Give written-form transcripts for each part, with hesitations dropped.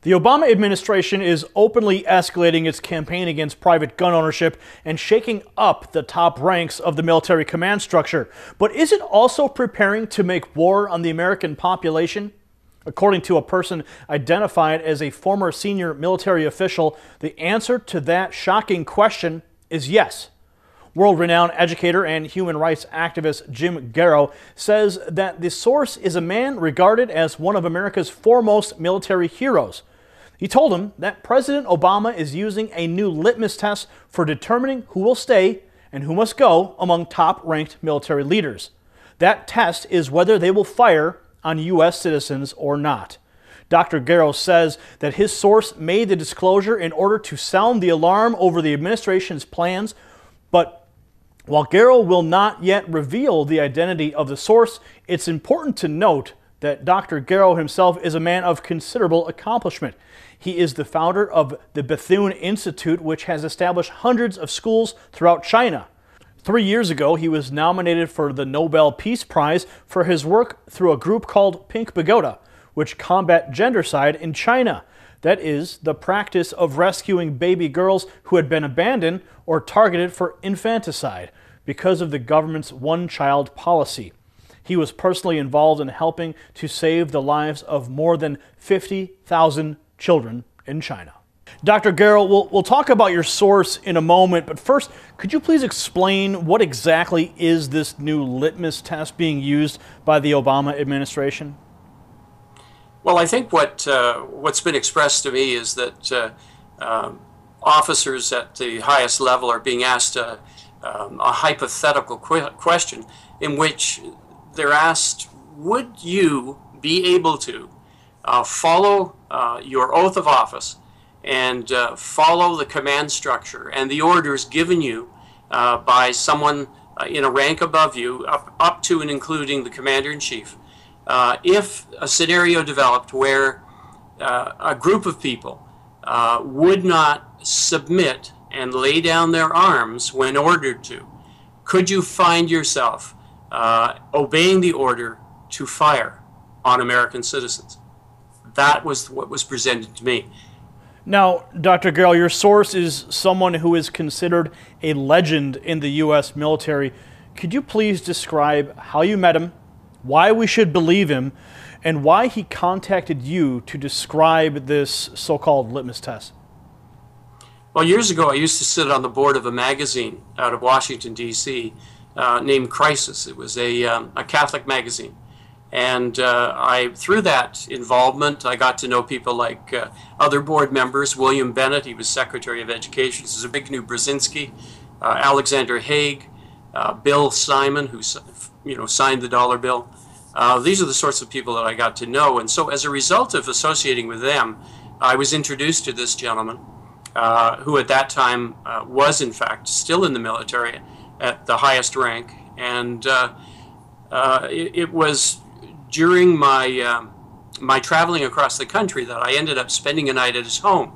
The Obama administration is openly escalating its campaign against private gun ownership and shaking up the top ranks of the military command structure. But is it also preparing to make war on the American population? According to a person identified as a former senior military official, the answer to that shocking question is yes. World-renowned educator and human rights activist Jim Garrow says that the source is a man regarded as one of America's foremost military heroes. He told him that President Obama is using a new litmus test for determining who will stay and who must go among top-ranked military leaders. That test is whether they will fire on U.S. citizens or not. Dr. Garrow says that his source made the disclosure in order to sound the alarm over the administration's plans, but while Garrow will not yet reveal the identity of the source, it's important to note that Dr. Garrow himself is a man of considerable accomplishment. He is the founder of the Bethune Institute, which has established hundreds of schools throughout China. 3 years ago, he was nominated for the Nobel Peace Prize for his work through a group called Pink Pagoda, which combat gendercide in China. That is, the practice of rescuing baby girls who had been abandoned or targeted for infanticide because of the government's one-child policy. He was personally involved in helping to save the lives of more than 50,000 children in China. Dr. Garrow, we'll talk about your source in a moment, but first, could you please explain what exactly is this new litmus test being used by the Obama administration? Well, I think what's been expressed to me is that officers at the highest level are being asked a hypothetical question in which they're asked, would you be able to follow your oath of office and follow the command structure and the orders given you by someone in a rank above you, up to and including the commander-in-chief, if a scenario developed where a group of people would not submit and lay down their arms when ordered to, could you find yourself obeying the order to fire on American citizens? That was what was presented to me. Now, Dr. Garrow, your source is someone who is considered a legend in the U.S. military. Could you please describe how you met him, why we should believe him, and why he contacted you to describe this so-called litmus test? Well, years ago, I used to sit on the board of a magazine out of Washington, D.C., named Crisis. It was a Catholic magazine. And through that involvement, I got to know people like other board members. William Bennett, he was Secretary of Education. Zbigniew Brzezinski, Alexander Haig, Bill Simon, who signed the dollar bill. These are the sorts of people that I got to know. And so as a result of associating with them, I was introduced to this gentleman who at that time was, in fact, still in the military at the highest rank. And it was during my traveling across the country that I ended up spending a night at his home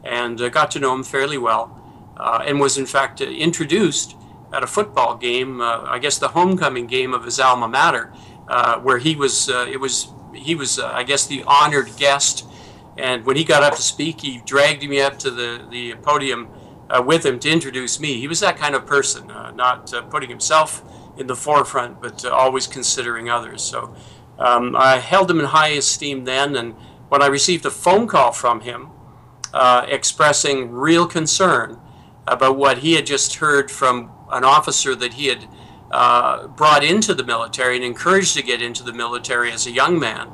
and got to know him fairly well and was in fact introduced at a football game, I guess the homecoming game of his alma mater, where he was I guess the honored guest. And when he got up to speak, he dragged me up to the podium with him to introduce me. He was that kind of person, not putting himself in the forefront, but always considering others. So I held him in high esteem then, and when I received a phone call from him expressing real concern about what he had just heard from an officer that he had brought into the military and encouraged to get into the military as a young man,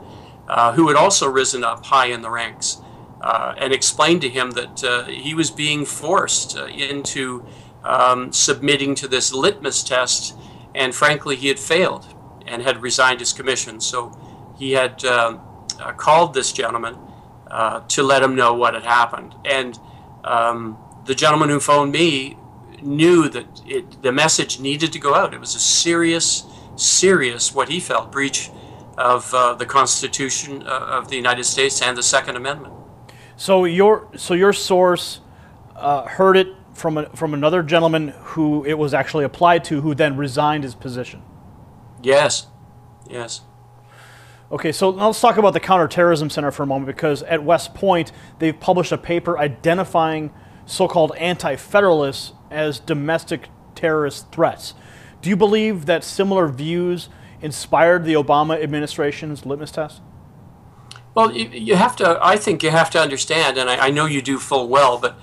who had also risen up high in the ranks, and explained to him that he was being forced into submitting to this litmus test, and frankly he had failed and had resigned his commission. So he had called this gentleman to let him know what had happened. And the gentleman who phoned me knew that the message needed to go out. It was a serious, what he felt, breach of the Constitution of the United States and the Second Amendment. So your source heard it from another gentleman who it was actually applied to, who then resigned his position. Yes, yes. Okay, so now let's talk about the Counterterrorism Center for a moment, because at West Point, they've published a paper identifying so-called anti-federalists as domestic terrorist threats. Do you believe that similar views inspired the Obama administration's litmus test? Well, you have to, I think you have to understand, and I know you do full well, but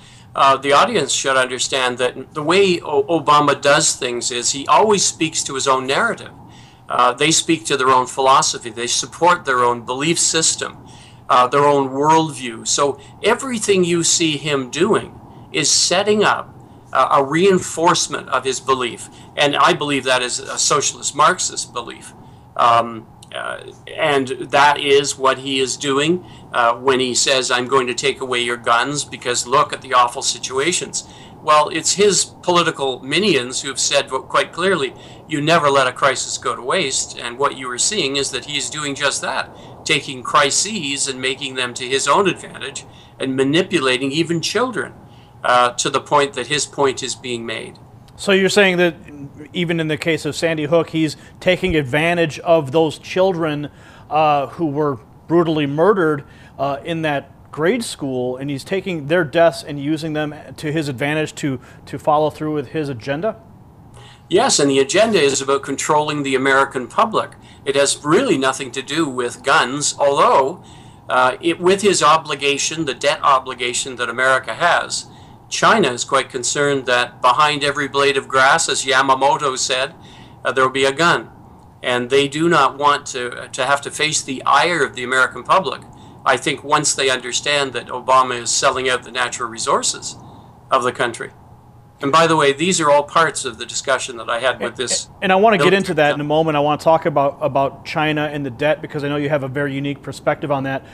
the audience should understand that the way Obama does things is he always speaks to his own narrative. They speak to their own philosophy. They support their own belief system, their own worldview. So everything you see him doing is setting up a reinforcement of his belief. And I believe that is a socialist Marxist belief. And that is what he is doing when he says, I'm going to take away your guns because look at the awful situations. Well, it's his political minions who have said quite clearly, you never let a crisis go to waste. And what you are seeing is that he's doing just that, taking crises and making them to his own advantage and manipulating even children to the point that his point is being made. So you're saying that even in the case of Sandy Hook, he's taking advantage of those children who were brutally murdered in that grade school, and he's taking their deaths and using them to his advantage to follow through with his agenda? Yes, and the agenda is about controlling the American public. It has really nothing to do with guns, although with his obligation, the debt obligation that America has, China is quite concerned that behind every blade of grass, as Yamamoto said, there will be a gun. And they do not want to have to face the ire of the American public. I think once they understand that Obama is selling out the natural resources of the country. And by the way, these are all parts of the discussion that I had with this. And I want to get into that in a moment. I want to talk about China and the debt, because I know you have a very unique perspective on that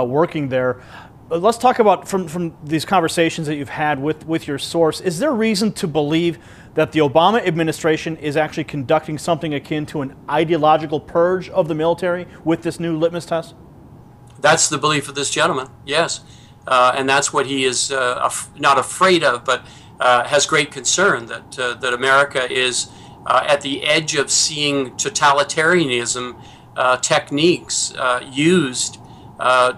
working there. Let's talk about, from these conversations that you've had with your source, is there reason to believe that the Obama administration is actually conducting something akin to an ideological purge of the military with this new litmus test? That's the belief of this gentleman, yes. And that's what he is not afraid of, but has great concern that America is at the edge of seeing totalitarianism techniques used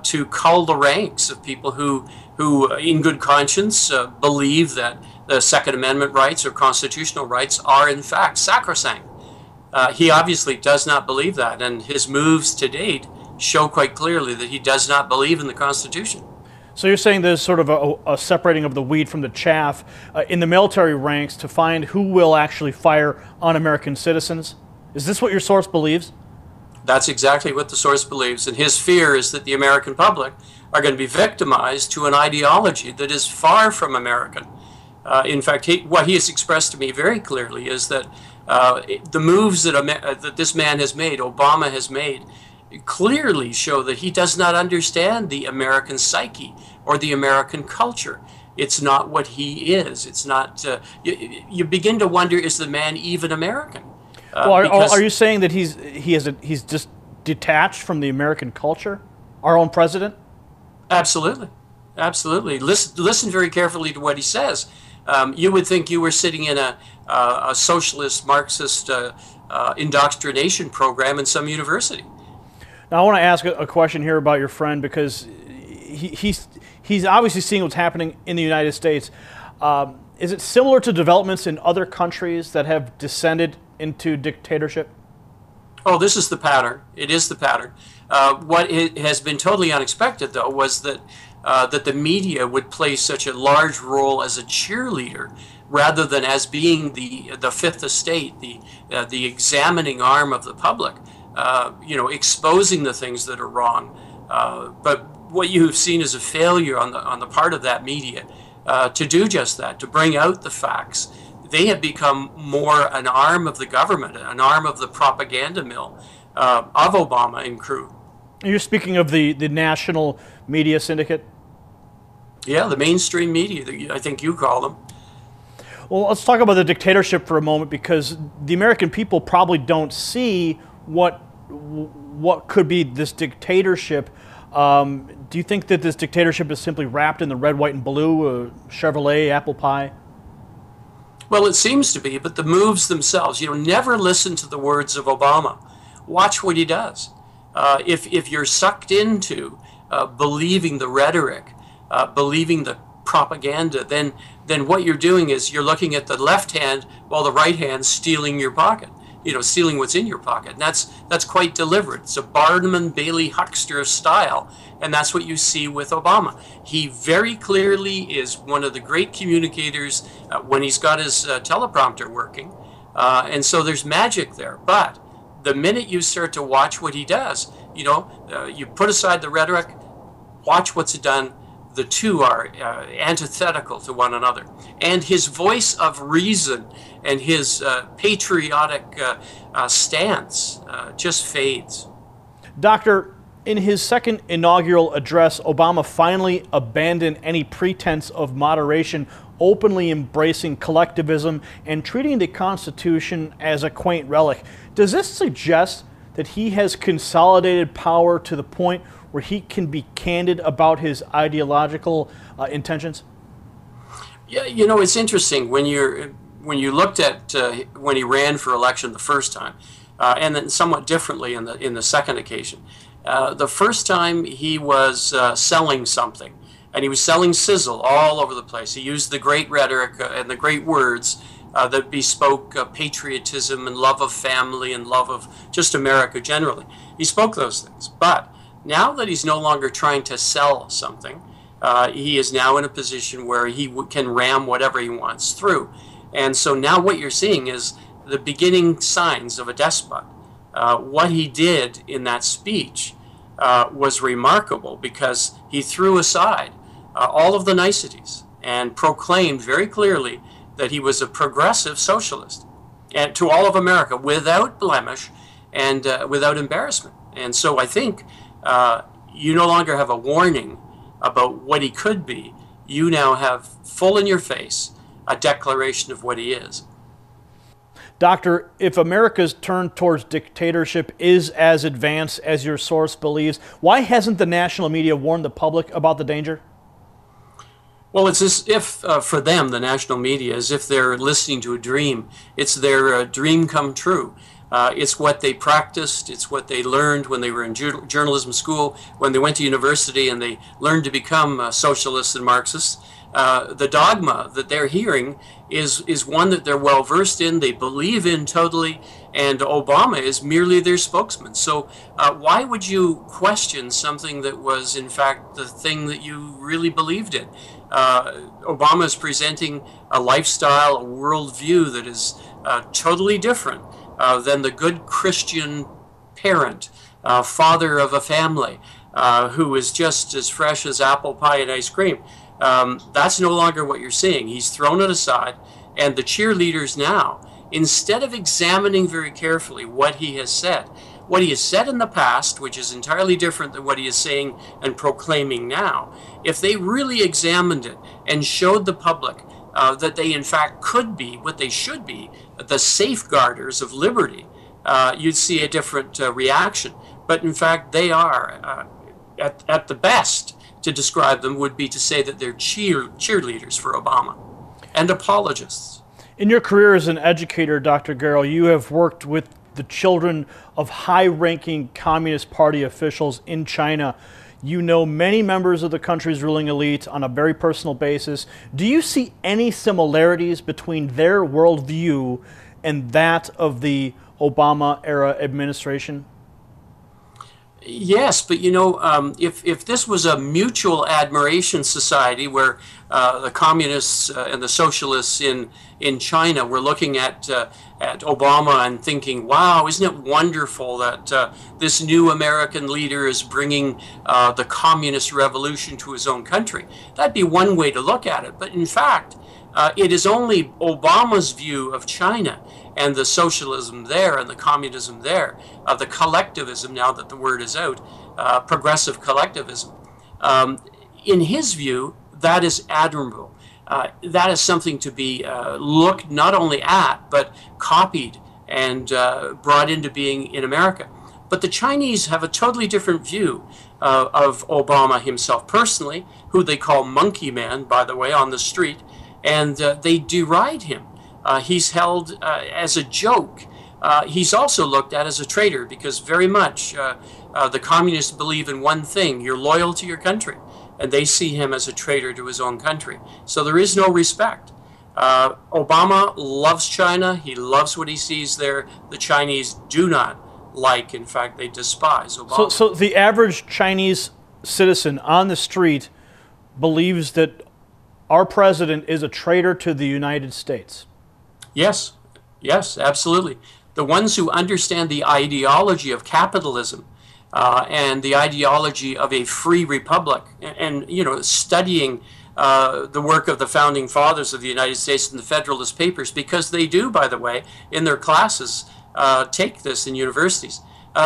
to cull the ranks of people who in good conscience believe that the Second Amendment rights or constitutional rights are in fact sacrosanct. He obviously does not believe that, and his moves to date show quite clearly that he does not believe in the Constitution. So you're saying there's sort of a separating of the wheat from the chaff in the military ranks to find who will actually fire on American citizens? Is this what your source believes? That's exactly what the source believes, and his fear is that the American public are going to be victimized to an ideology that is far from American. In fact, what he has expressed to me very clearly is that the moves that this man has made, Obama has made, clearly show that he does not understand the American psyche or the American culture. It's not what he is. It's not. You begin to wonder: is the man even American? Well, are you saying that he's just detached from the American culture? Our own president? Absolutely, absolutely. Listen very carefully to what he says. You would think you were sitting in a socialist Marxist indoctrination program in some university. Now, I want to ask a question here about your friend, because he's obviously seeing what's happening in the United States. Is it similar to developments in other countries that have descended into dictatorship? Oh, this is the pattern. It is the pattern. What has been totally unexpected, though, was that the media would play such a large role as a cheerleader rather than as being the fifth estate, the examining arm of the public. Exposing the things that are wrong. But what you have seen is a failure on the part of that media to do just that, to bring out the facts. They have become more an arm of the government, an arm of the propaganda mill of Obama and crew. You're speaking of the national media syndicate? Yeah, the mainstream media, I think you call them. Well, let's talk about the dictatorship for a moment, because the American people probably don't see what could be this dictatorship. Do you think that this dictatorship is simply wrapped in the red, white, and blue, Chevrolet, apple pie? Well, it seems to be, but the moves themselves, never listen to the words of Obama. Watch what he does. If you're sucked into believing the rhetoric, believing the propaganda, then what you're doing is you're looking at the left hand while the right hand's stealing your pocket, stealing what's in your pocket. And that's quite deliberate. It's a Barnum Bailey huckster style, and that's what you see with Obama. He very clearly is one of the great communicators when he's got his teleprompter working, and so there's magic there. But the minute you start to watch what he does, you put aside the rhetoric, watch what's done. The two are antithetical to one another. And his voice of reason and his patriotic stance just fades. Doctor, in his second inaugural address, Obama finally abandoned any pretense of moderation, openly embracing collectivism and treating the Constitution as a quaint relic. Does this suggest that he has consolidated power to the point where he can be candid about his ideological intentions? Yeah, it's interesting when you looked at when he ran for election the first time, and then somewhat differently in the second occasion. The first time he was selling something, and he was selling sizzle all over the place. He used the great rhetoric and the great words that bespoke patriotism and love of family and love of just America generally. He spoke those things, but now that he's no longer trying to sell something, he is now in a position where he can ram whatever he wants through. And so now what you're seeing is the beginning signs of a despot. What he did in that speech was remarkable because he threw aside all of the niceties and proclaimed very clearly that he was a progressive socialist, and to all of America without blemish and without embarrassment. And so I think you no longer have a warning about what he could be. You now have full in your face a declaration of what he is. Doctor, if America's turn towards dictatorship is as advanced as your source believes, why hasn't the national media warned the public about the danger? Well, it's as if, for them, the national media, as if they're listening to a dream. It's their dream come true. It's what they practiced. It's what they learned when they were in journalism school, when they went to university and they learned to become socialists and Marxists. The dogma that they're hearing is one that they're well versed in, they believe in totally, and Obama is merely their spokesman. So why would you question something that was in fact the thing that you really believed in? Obama is presenting a lifestyle, a worldview that is totally different than the good Christian parent, father of a family, who is just as fresh as apple pie and ice cream. That's no longer what you're seeing. He's thrown it aside, and the cheerleaders now, instead of examining very carefully what he has said in the past, which is entirely different than what he is saying and proclaiming now, if they really examined it and showed the public that they in fact could be what they should be, the safeguarders of liberty, you'd see a different reaction. But in fact, they are, at the best, to describe them would be to say that they're cheerleaders for Obama and apologists. In your career as an educator, Dr. Garrell, you have worked with the children of high-ranking Communist Party officials in China. You know many members of the country's ruling elite on a very personal basis. Do you see any similarities between their worldview and that of the Obama-era administration? Yes, but if this was a mutual admiration society where the communists and the socialists in China were looking at Obama and thinking, wow, isn't it wonderful that this new American leader is bringing the communist revolution to his own country? That'd be one way to look at it. But in fact, it is only Obama's view of China and the socialism there and the communism there, the collectivism, now that the word is out, progressive collectivism. In his view, that is admirable. That is something to be looked not only at, but copied and brought into being in America. But the Chinese have a totally different view of Obama himself personally, who they call Monkey Man, by the way, on the street, and they deride him. He's held as a joke he's also looked at as a traitor because very much the communists believe in one thing: you're loyal to your country, and they see him as a traitor to his own country. So there is no respect. Obama loves China. He loves what he sees there. The Chinese do not like, in fact, they despise Obama. So the average Chinese citizen on the street believes that our president is a traitor to the United States. Yes, yes, absolutely. The ones who understand the ideology of capitalism and the ideology of a free republic, and you know, studying the work of the founding fathers of the United States and the Federalist Papers, because they do, by the way, in their classes, take this in universities.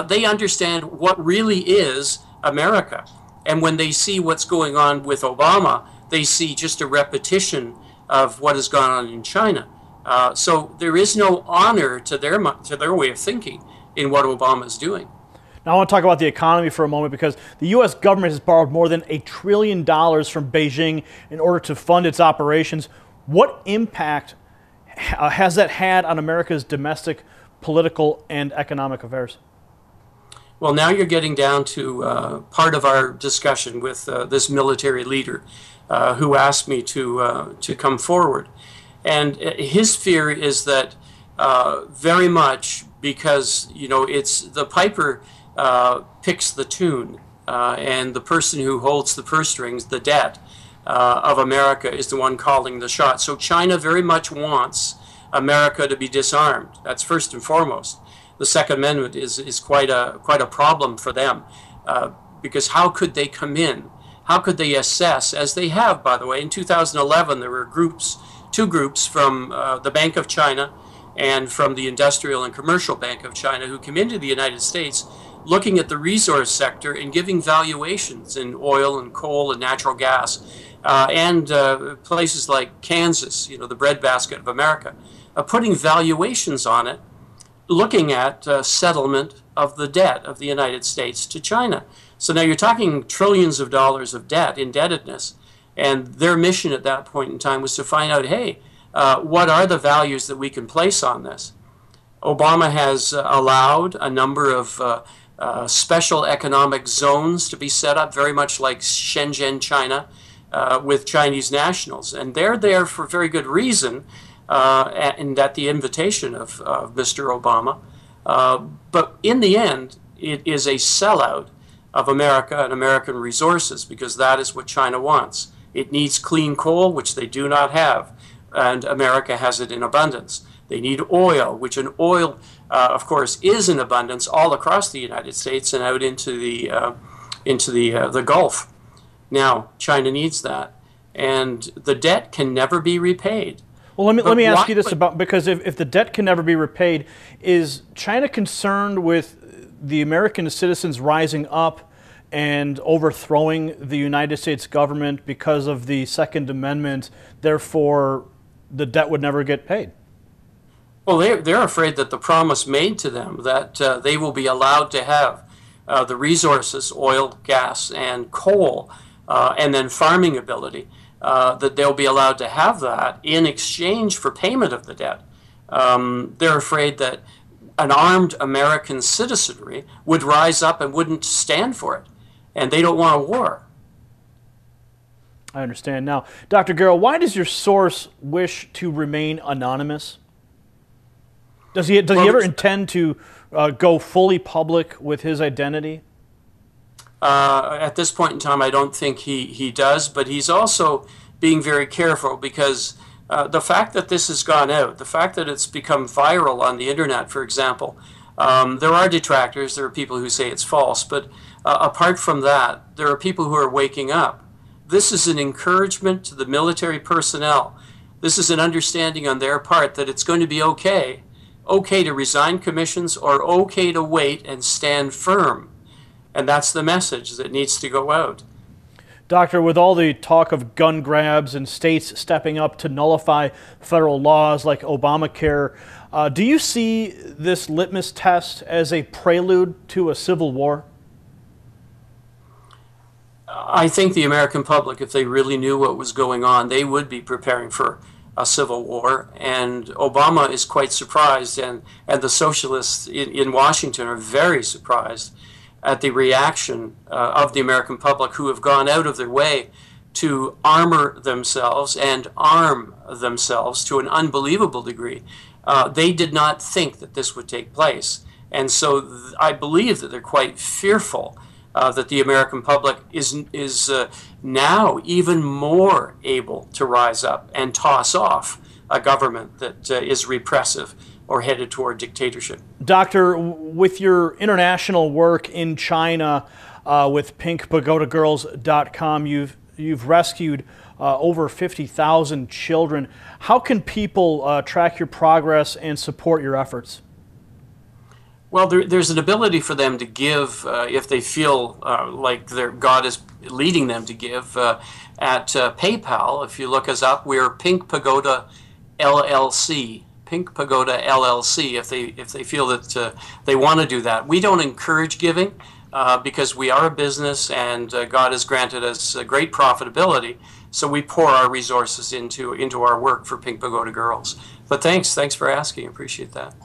They understand what really is America. And when they see what's going on with Obama, they see just a repetition of what has gone on in China. So there is no honor to their way of thinking in what Obama is doing. Now I want to talk about the economy for a moment, because the U.S. government has borrowed more than $1 trillion from Beijing in order to fund its operations. What impact has that had on America's domestic, political, and economic affairs? Well, now you're getting down to part of our discussion with this military leader who asked me to come forward. And his fear is that very much because, you know, it's the piper picks the tune, and the person who holds the purse strings, the debt of America, is the one calling the shot. So China very much wants America to be disarmed. That's first and foremost. The Second Amendment is quite a problem for them, because how could they come in? How could they assess, as they have, by the way? In 2011, there were two groups from the Bank of China and from the Industrial and Commercial Bank of China, who came into the United States looking at the resource sector and giving valuations in oil and coal and natural gas, and places like Kansas, you know, the breadbasket of America, putting valuations on it, looking at settlement of the debt of the United States to China. So now you're talking trillions of dollars of debt, indebtedness, and their mission at that point in time was to find out, hey, what are the values that we can place on this? Obama has allowed a number of special economic zones to be set up, very much like Shenzhen, China, with Chinese nationals. And they're there for very good reason, and at the invitation of Mr. Obama. But in the end, it is a sellout of America and American resources, because that is what China wants. It needs clean coal, which they do not have, and America has it in abundance. They need oil, which an oil, of course, is in abundance all across the United States and out into the Gulf. Now, China needs that, and the debt can never be repaid. Well, let me ask you this about, because if the debt can never be repaid, is China concerned with the American citizens rising up and overthrowing the United States government because of the Second Amendment, therefore the debt would never get paid? Well, they're afraid that the promise made to them that they will be allowed to have the resources, oil, gas, and coal, and then farming ability, that they'll be allowed to have that in exchange for payment of the debt. They're afraid that an armed American citizenry would rise up and wouldn't stand for it, and they don't want a war. I understand. Now, Dr. Garrow, why does your source wish to remain anonymous? Does he ever intend to go fully public with his identity? At this point in time, I don't think he does, but he's also being very careful, because the fact that this has gone out, the fact that it's become viral on the internet, for example, there are detractors, there are people who say it's false, but apart from that, there are people who are waking up. This is an encouragement to the military personnel. This is an understanding on their part that it's going to be okay to resign commissions, or okay to wait and stand firm. And that's the message that needs to go out. Doctor, with all the talk of gun grabs and states stepping up to nullify federal laws like Obamacare, do you see this litmus test as a prelude to a civil war? I think the American public, if they really knew what was going on, they would be preparing for a civil war, and Obama is quite surprised, and the socialists in Washington are very surprised at the reaction of the American public, who have gone out of their way to armor themselves and arm themselves to an unbelievable degree. They did not think that this would take place. And so I believe that they're quite fearful that the American public is now even more able to rise up and toss off a government that is repressive or headed toward dictatorship. Doctor, with your international work in China with pinkpagodagirls.com, you've rescued over 50,000 children. How can people track your progress and support your efforts? Well, there's an ability for them to give if they feel like God is leading them to give at PayPal. If you look us up, we're Pink Pagoda LLC. Pink Pagoda LLC. If they feel that they want to do that, we don't encourage giving because we are a business and God has granted us great profitability. So we pour our resources into our work for Pink Pagoda Girls. But thanks for asking. Appreciate that.